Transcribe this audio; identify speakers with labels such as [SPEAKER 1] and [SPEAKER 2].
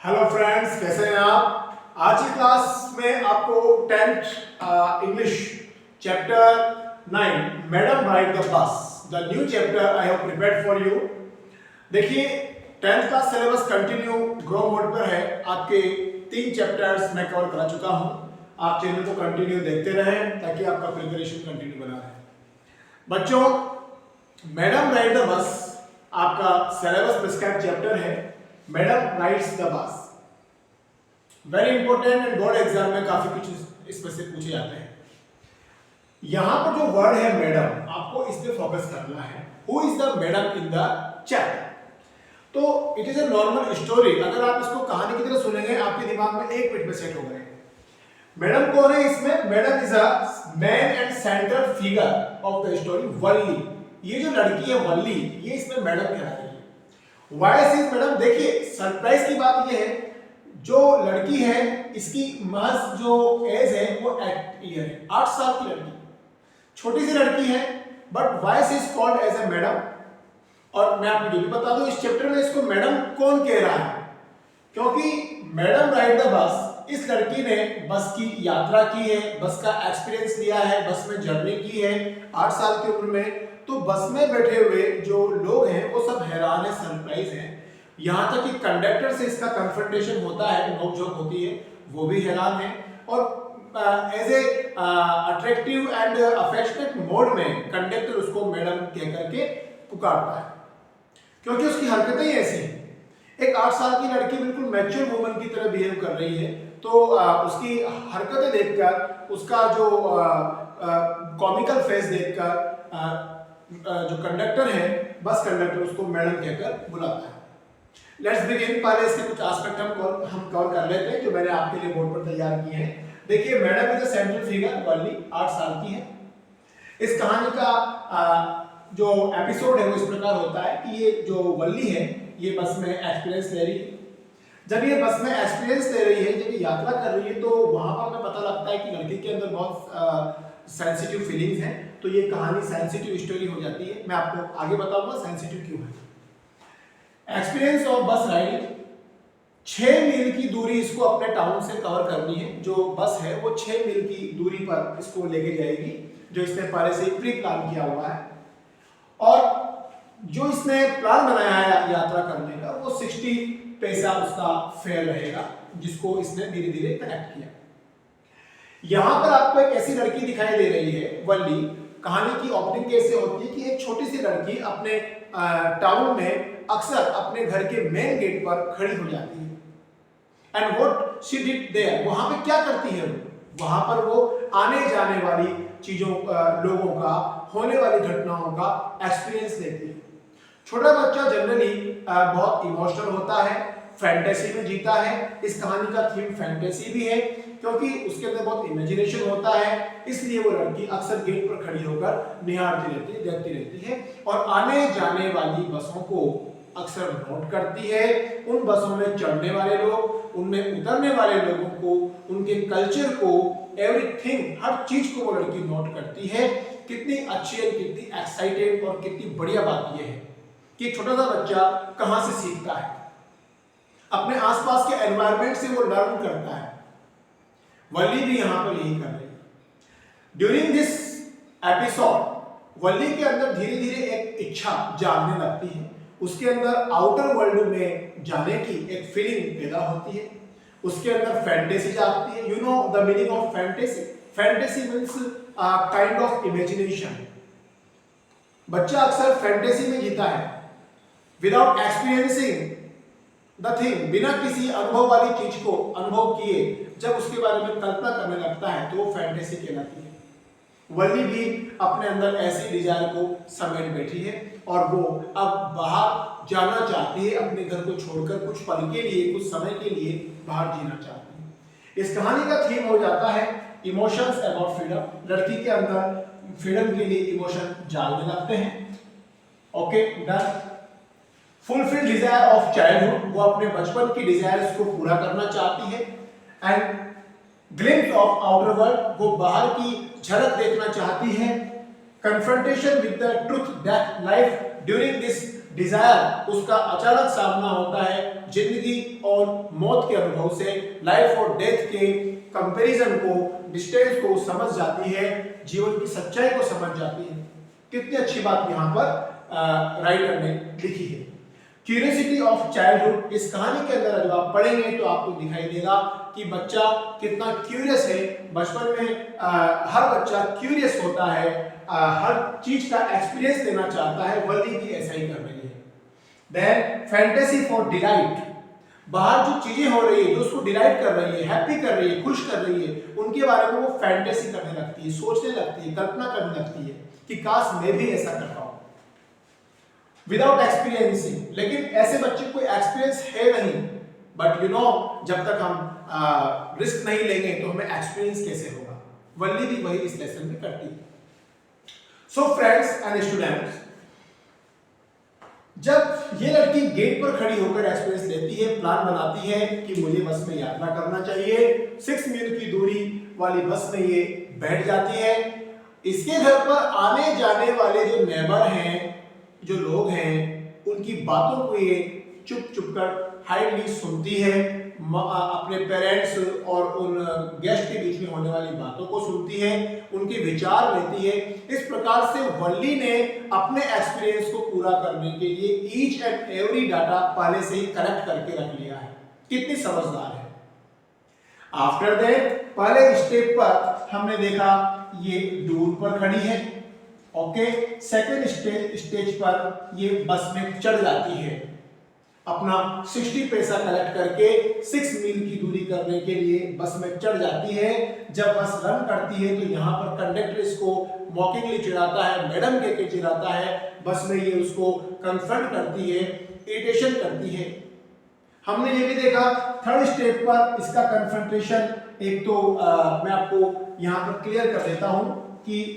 [SPEAKER 1] Hello friends, कैसे हैं आप। आज की क्लास में आपको 10th English chapter 9 madam ride the bus the new chapter I have prepared for you. देखिए 10th class syllabus continue grow mode पर है। आपके 3 चैप्टर्स मैं कवर करा चुका हूं। आप चैनल को कंटिन्यू देखते रहें ताकि आपका प्रिपरेशन कंटिन्यू बना रहे। बच्चों, मैडम राइड द बस आपका सिलेबस प्रिस्क्राइब चैप्टर है। Madam rides the bus very important and board exam में काफी कुछ इसमें से पूछे जाते हैं। यहां पर जो वर्ड है मैडम, आपको इस पे फोकस करना है। Who is the madam in the chapter? तो it is a normal story. अगर आप इसको कहानी की तरह सुनेंगे आपके दिमाग में एक मिनट में सेट हो गए। मैडम कौन है इसमें? Madam is a main and central figure of the story Valli. ये जो लड़की है वल्ली, ये इसमें मैडम कहलाती है। Why is madam? देखिए सरप्राइज की बात ये है, जो लड़की है इसकी महज जो एज है वो 8 ईयर है, 8 साल की लड़की, छोटी सी लड़की है। But why is called as a madam. और मैं आपको ये भी बता दूं, इस चैप्टर में इसको मैडम कौन कह रहा है, क्योंकि मैडम राइड द बस, इस लड़की ने बस की यात्रा की है, बस का एक्सपीरियंस लिया है, बस में जर्नी की है 8 साल की उम्र में। तो बस में बैठे हुए जो लोग हैं वो सब हैरान है, सरप्राइज है। यहां तक कि कंडक्टर से इसका कन्फ्रंटेशन होता है, नोकझोंक होती है, वो भी हैरान है। और as a attractive and affectionate mode में कंडक्टर उसको मैडम कह करके पुकारता है, क्योंकि उसकी हरकतें ही ऐसी हैं। एक 8 साल की लड़की बिल्कुल मैच्योर वुमन की तरह बिहेव कर रही है, तो उसकी हरकतें देखकर, उसका जो कॉमिकल फेस देखकर जो कंडक्टर है, बस कंडक्टर उसको मैडम कहकर बुलाता है। Let's begin. पहले इसके कुछ एस्पेक्ट हम कवर कर लेते हैं जो मैंने आपके लिए बोर्ड पर तैयार किए हैं। देखिए madam is a central figure, Valli 8 साल की है। इस कहानी का जो एपिसोड है वो इस प्रकार होता है कि ये जो वल्ली है ये बस में एक्सपीरियंस ले रही है। जब ये बस में एक्सपीरियंस ले रही है, जब ये यात्रा कर रही है, तो वहां पर हमें पता लगता है कि लड़की के अंदर बहुत सेंसिटिव फीलिंग्स हैं। तो ये कहानी सेंसिटिव स्टोरी हो जाती है। मैं आपको आगे बताऊंगा सेंसिटिव क्यों है। एक्सपीरियंस ऑफ बस राइडिंग, 6 मील की दूरी इसको अपने टाउन से कवर करनी है। जो बस है वो 6 मील की दूरी पर इसको लेके जाएगी, जो इसने पहले से प्री प्लान किया हुआ है। और जो इसने प्लान बनाया है यात्रा करने का, वो 60 पैसा उसका फेयर रहेगा, जिसको इसने धीरे धीरे कनेक्ट किया। यहां पर आपको एक ऐसी लड़की दिखाई दे रही है वल्ली। कहानी की ओपनिंग कैसे होती है कि एक छोटी सी लड़की अपने टाउन में अक्सर अपने घर के मेन गेट पर खड़ी हो जाती है। And what she did there, वहां पे क्या करती है वहां पर वो आने जाने वाली चीजों, लोगों का, होने वाली घटनाओं का एक्सपीरियंस लेती है। छोटा बच्चा जनरली बहुत इमोशनल होता है, फैंटेसी में जीता है। इस कहानी का थीम फैंटेसी भी है, क्योंकि उसके अंदर बहुत इमेजिनेशन होता है। इसलिए वो लड़की अक्सर गेट पर खड़ी होकर निहारती रहती है, देखती रहती है, और आने जाने वाली बसों को अक्सर नोट करती है। उन बसों में चढ़ने वाले लोग, उनमें उतरने वाले लोगों को, उनके कल्चर को, एवरीथिंग, हर चीज को वो लड़की नोट करती है। कितनी अच्छी है, कितनी एक्साइटेड और कितनी बढ़िया बात यह है कि छोटा सा बच्चा कहां से सीखता है, अपने आसपास के एनवायरनमेंट से वो लर्न करता है। वल्ली भी यहां पर यही कर रही है। ड्यूरिंग दिस एपिसोड वल्ली के अंदर धीरे धीरे एक इच्छा जागने लगती है। उसके अंदर आउटर वर्ल्ड में जाने की एक फीलिंग पैदा होती है। उसके अंदर फैंटेसी जागती है। You know the meaning of fantasy? Fantasy means kind of imagination. बच्चा अक्सर फैंटेसी में जीता है, विदाउट एक्सपीरियंसिंग द थिंग, बिना किसी अनुभव वाली चीज को अनुभव किए जब उसके बारे में कल्पना करने लगता है तो वो फैंटेसी कहलाती है। वल्ली भी अपने अंदर ऐसी डिजायर को समेट बैठी है और वो अब बाहर जाना चाहती है, अपने घर को छोड़कर कुछ पल के लिए, कुछ समय के लिए बाहर जीना चाहती है। इस कहानी का थीम हो जाता है इमोशंस अबाउट फ्रीडम। लड़की के अंदर फ्रीडम के लिए इमोशन जागने लगते हैं। Okay, done. Fulfil desire of childhood, वो अपने बचपन की डिजायर्स को पूरा करना चाहती है। And glimpse of outer world, वो बाहर की झलक देखना चाहती है। confrontation with the truth that life during this desire, उसका अचानक सामना होता है जिंदगी और मौत के अनुभव से, लाइफ और डेथ के कंपैरिजन को, डिस्टेंस को समझ जाती है, जीवन की सच्चाई को समझ जाती है। कितनी अच्छी बात यहाँ पर राइटर ने लिखी है। क्यूरियोसिटी ऑफ चाइल्डहुड, इस कहानी के अंदर जब आप पढ़ेंगे तो आपको दिखाई देगा कि बच्चा कितना क्यूरियस है। बचपन में हर बच्चा क्यूरियस होता है, हर चीज का एक्सपीरियंस लेना चाहता है। वल्ली भी ऐसा ही कर रही है। देन फैंटेसी फॉर डिलाइट, बाहर जो चीजें हो रही है, जो उसको डिलाइट कर रही है, हैप्पी कर रही है, खुश कर रही है, उनके बारे में वो फैंटेसी करने लगती है, सोचने लगती है, कल्पना करने लगती है कि काश मैं भी ऐसा कर पाऊं। विदाउट एक्सपीरियंसिंग, लेकिन ऐसे बच्चे को एक्सपीरियंस है नहीं, बट यू नो जब तक हम रिस्क नहीं लेंगे तो हमें एक्सपीरियंस कैसे होगा। वल्ली भी वही इस लेसन में करती है। सो फ्रेंड्स एंड स्टूडेंट्स, जब ये लड़की गेट पर खड़ी होकर एक्सपीरियंस लेती है, प्लान बनाती है कि मुझे बस में यात्रा करना चाहिए, 6 मील की दूरी वाली बस में ये बैठ जाती है। इसके घर पर आने जाने वाले जो नेबर हैं, जो लोग हैं, उनकी बातों को ये चुप चुप कर हाइडली सुनती है। अपने पेरेंट्स और उन गेस्ट के बीच में होने वाली बातों को सुनती है, उनके विचार लेती है। इस प्रकार से वल्ली ने अपने एक्सपीरियंस को पूरा करने के लिए ईच एंड एवरी डाटा पहले से ही कलेक्ट करके रख लिया है। कितनी समझदार है। आफ्टर दैट, पहले स्टेप पर हमने देखा ये दूर पर खड़ी है, ओके। सेकेंड स्टेज पर ये बस में चढ़ जाती है, अपना 60 पैसा कलेक्ट करके 6 मील की दूरी करने के लिए बस में चढ़ जाती है। जब बस रन करती है तो यहाँ पर कंडक्टर इसको मॉकिंगली चिढ़ाता है, मैडम के चिढ़ाता है। बस में ये उसको कन्फ्रंट करती है, इरिटेशन करती है। हमने ये भी देखा थर्ड स्टेप पर इसका कन्फ्रंटेशन। एक तो मैं आपको यहाँ पर क्लियर कर देता हूँ कि